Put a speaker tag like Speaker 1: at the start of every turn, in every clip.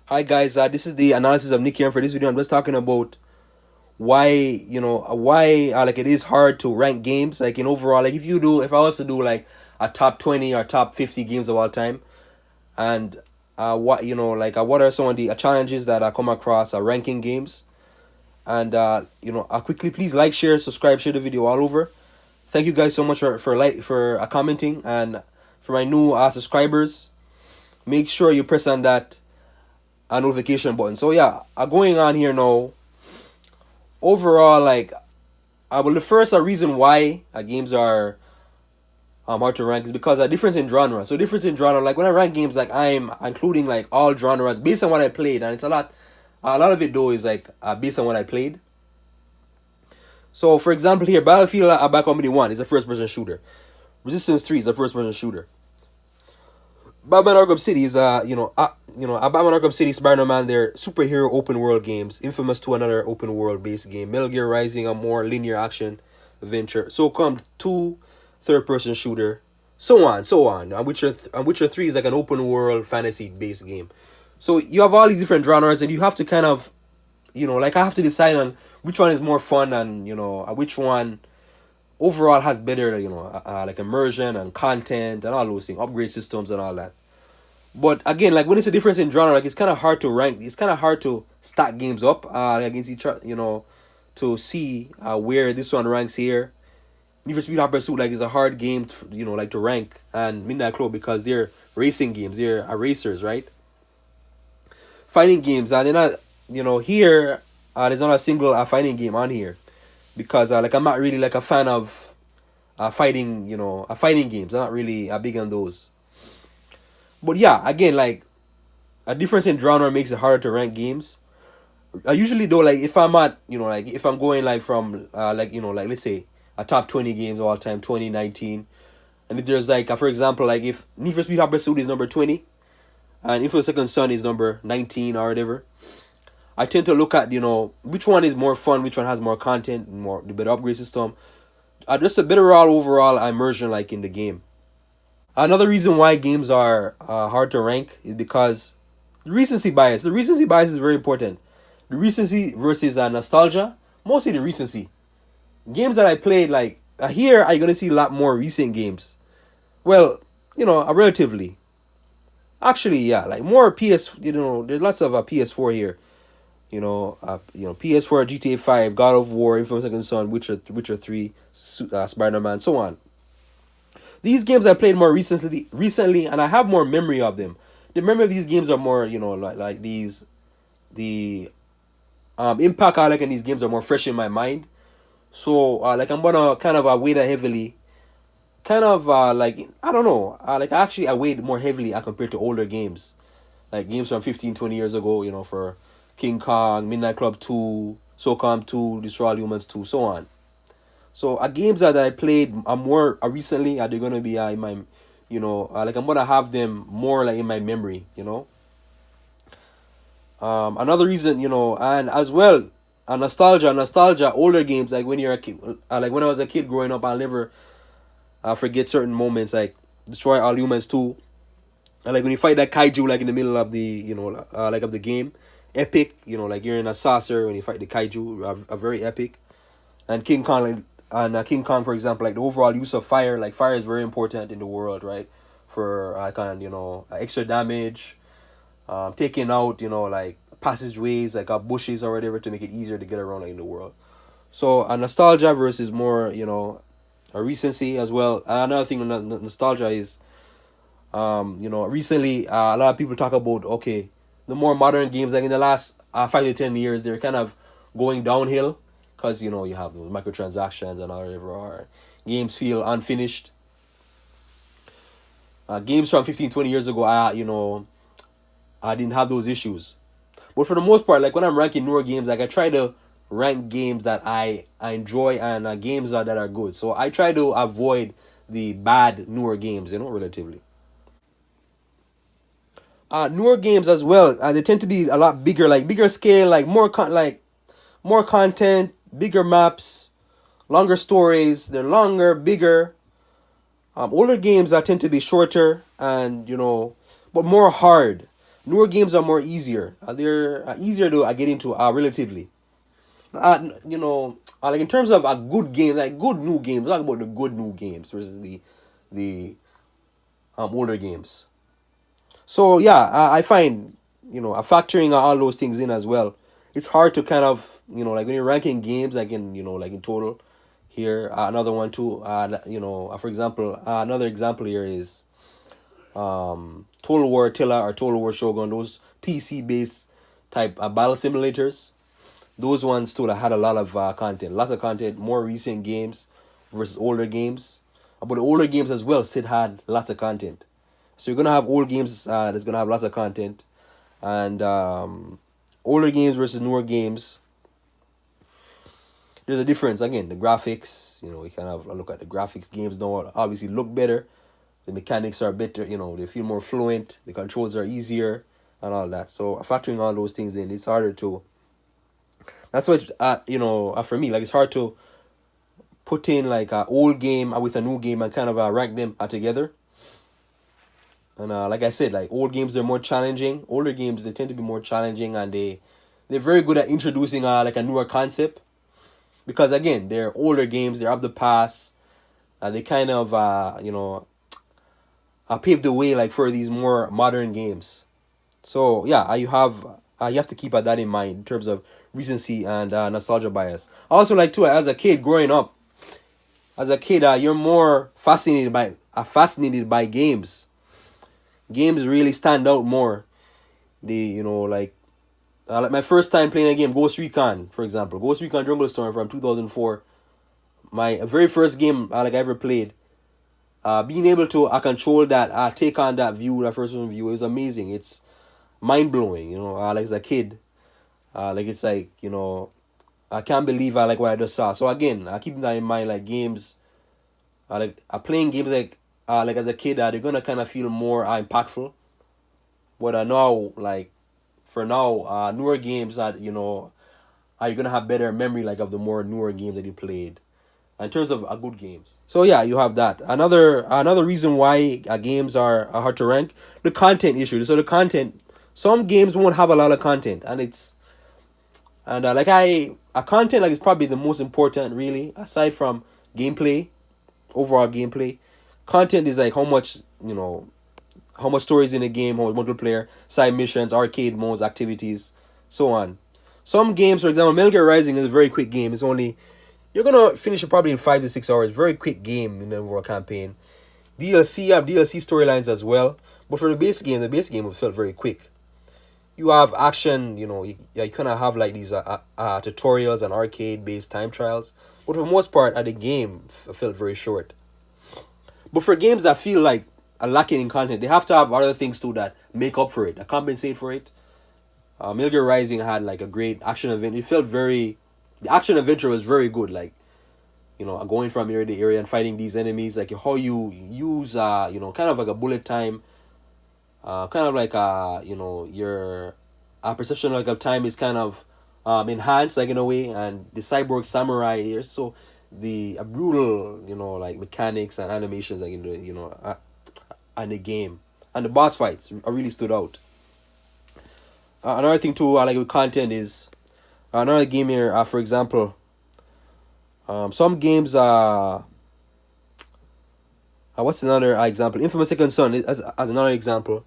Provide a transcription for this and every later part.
Speaker 1: Hi guys, this is the analysis of Nicky, and for this video I'm just talking about why like it is hard to rank games like in overall, like if I was to do like a top 20 or top 50 games of all time, and what are some of the challenges that I come across ranking games. And quickly, please like, share, subscribe, share the video all over. Thank you guys so much for commenting, and for my new subscribers, make sure you press on that notification button. So yeah, going on here now. Overall, like, the first reason why games are hard to rank is because a difference in genre. So difference in genre, like when I rank games, like I'm including like all genres based on what I played, and it's a lot. A lot of it though is like based on what I played. So for example, here Battlefield Bad Company 1 is a first-person shooter. Resistance 3 is a first-person shooter. Batman Arkham City is a Batman Arkham City, Spider-Man, they're superhero open world games. Infamous 2, another open world based game. Metal Gear Rising, a more linear action adventure. So come 2, third-person shooter, so on. And Witcher 3 is like an open world fantasy based game. So you have all these different genres, and you have to kind of, like I have to decide on which one is more fun, and which one overall has better, like immersion and content and all those things, upgrade systems and all that. But again, like when it's a difference in genre, like it's kind of hard to rank. It's kind of hard to stack games up against each other, to see where this one ranks here. Need for Speed Hot Pursuit, like, is a hard game to, like to rank, and Midnight Club, because they're racing games, they're racers, right? Fighting games, and they're not, here there's not a single fighting game on here, because like I'm not really like a fan of fighting games. I'm not really big on those. But yeah, again, like a difference in genre makes it harder to rank games. I usually though, like if I'm at, like if I'm going like from like let's say a top 20 games of all time, 2019, and if there's like for example, like if Need for Speed Hot Pursuit is number 20 and Infamous Second Son is number 19 or whatever, I tend to look at which one is more fun, which one has more content, more the better upgrade system, just a better overall immersion like in the game. Another reason why games are hard to rank is because recency bias. The recency bias is very important. The recency versus nostalgia. Mostly the recency. Games that I played, like here, are you gonna see a lot more recent games? Well, relatively. Actually, yeah, like more PS. There's lots of PS4 here. PS4, GTA 5, God of War, Infamous Second Son, Witcher 3, Spider-Man, so on. These games I played more recently, and I have more memory of them. The memory of these games are more, like these, the impact I like in these games are more fresh in my mind. So, like I'm gonna kind of weigh that heavily. Kind of like I don't know, like actually I weighed more heavily compared to older games, like games from 15, 20 years ago. For King Kong, Midnight Club 2, SOCOM 2, Destroy All Humans 2, so on. So games that I played more recently, they're gonna be in my, like I'm gonna have them more like in my memory. Another reason, and as well, nostalgia, older games, like when you're a kid, like when I was a kid growing up, I'll never forget certain moments, like Destroy All Humans 2, and like when you fight that kaiju like in the middle of the, like of the game, epic. Like you're in a saucer when you fight the kaiju, are very epic. And King Kong, like, King Kong, for example, like the overall use of fire, like fire is very important in the world, right? For extra damage, taking out, like passageways, like bushes or whatever, to make it easier to get around in the world. So a nostalgia versus more, a recency as well. Another thing with nostalgia is, recently a lot of people talk about, okay, the more modern games, like in the last 5 to 10 years, they're kind of going downhill. Because, you have those microtransactions and whatever, or games feel unfinished. Games from 15, 20 years ago, I didn't have those issues. But for the most part, like when I'm ranking newer games, like I try to rank games that I enjoy, and games that are good. So I try to avoid the bad newer games, relatively. Newer games as well, they tend to be a lot bigger, like bigger scale, like more more content, bigger maps, longer stories. They're longer, bigger. Older games that tend to be shorter and but more hard. Newer games are more easier. They're easier to get into relatively. Like in terms of a good game, like good new games. Talk about the good new games versus the older games. So yeah, I find factoring all those things in as well. It's hard to kind of like when you're ranking games like in total. Here another one too. For example, another example here is Total War Attila or Total War Shogun. Those PC based type battle simulators. Those ones too that had a lot of content, lots of content. More recent games versus older games, but the older games as well still had lots of content. So you're gonna have old games that's gonna have lots of content, and older games versus newer games. There's a difference again. The graphics, you kind of look at the graphics. Games don't obviously look better. The mechanics are better. They feel more fluent. The controls are easier, and all that. So factoring all those things in, it's harder to. That's what for me, like it's hard to put in like an old game with a new game and kind of rank them together. And like I said, like old games are more challenging. Older games they tend to be more challenging, and they're very good at introducing like a newer concept. Because again, they're older games, they're of the past. They kind of paved the way like for these more modern games. So yeah, you have to keep that in mind in terms of recency and nostalgia bias. Also, like too, as a kid growing up, you're more fascinated by games. Games really stand out more. Like my first time playing a game, Ghost Recon, for example, Ghost Recon Jungle Storm from 2004. My very first game I ever played. Being able to control that, take on that view, that first person view, it was amazing. It's mind blowing. Like as a kid, it's like I can't believe like what I just saw. So again, I keep that in mind. Like games, playing games like as a kid, they're gonna kind of feel more impactful. But now, like for now, newer games that you're gonna have better memory like of the more newer games that you played, in terms of good games. So yeah, you have that. Another reason why games are hard to rank, the content issue. So the content, some games won't have a lot of content, and a content like is probably the most important really, aside from gameplay, overall gameplay. Content is like how much stories in the game, how much multiplayer, side missions, arcade modes, activities, so on. Some games, for example, Metal Gear Rising is a very quick game. You're gonna finish it probably in 5 to 6 hours. Very quick game in the overall campaign. DLC storylines as well. But for the base game felt very quick. You have action, you kind of have like these tutorials and arcade-based time trials. But for the most part, the game felt very short. But for games that feel like are lacking in content, they have to have other things too that make up for it, that compensate for it. Metal Gear Rising had like a great action event. The action adventure was very good. Like, going from area to area and fighting these enemies. Like how you use, kind of like a bullet time. Kind of like your perception like of time is kind of enhanced like in a way, and the cyborg samurai here. So the brutal like mechanics and animations like in the and the game and the boss fights really stood out. Another thing too I like with content is another game here. For example, some games what's another example? Infamous Second Son as another example.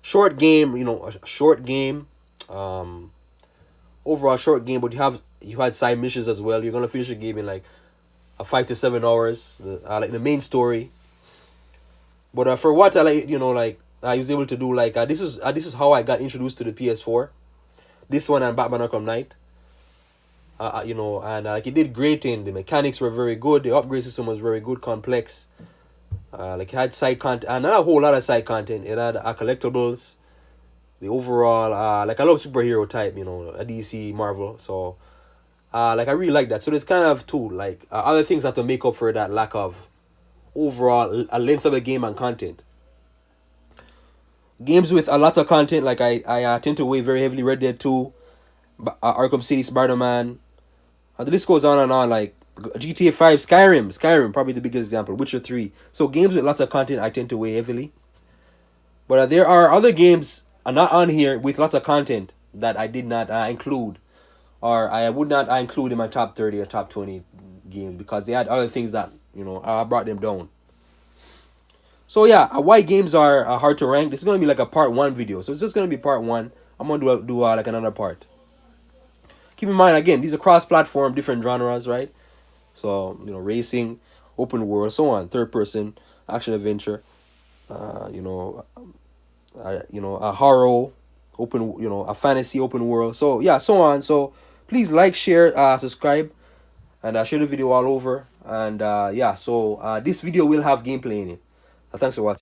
Speaker 1: Short game, a short game. Overall short game, but you had side missions as well. You're gonna finish a game in like 5 to 7 hours. Like the main story. But for what I like, I was able to do like this is how I got introduced to the PS4. This one and Batman Arkham Knight. And like it did great in the mechanics were very good. The upgrade system was very good, complex. Like it had side content and not a whole lot of side content. It had collectibles. The overall like I love superhero type, a DC Marvel. So like I really like that. So there's kind of too like other things have to make up for that lack of overall a length of the game and content. Games with a lot of content, like I tend to weigh very heavily Red Dead 2, Arkham City, Spider-Man. The list goes on and on, like GTA 5, Skyrim, probably the biggest example, Witcher 3. So games with lots of content I tend to weigh heavily. But there are other games are not on here with lots of content that I did not include, or I would not include in my top 30 or top 20 games, because they had other things that, you know, I brought them down. So yeah, why games are hard to rank. This is gonna be like a part one video, so it's just gonna be part one. I'm gonna do like another part. Keep in mind, again, these are cross-platform, different genres, right? So, you know, racing, open world, so on, third person, action adventure, you know, a horror, open, you know, a fantasy open world. So yeah, so on. So please like, share, subscribe, and share the video all over. And yeah, so this video will have gameplay in it. Thanks for watching.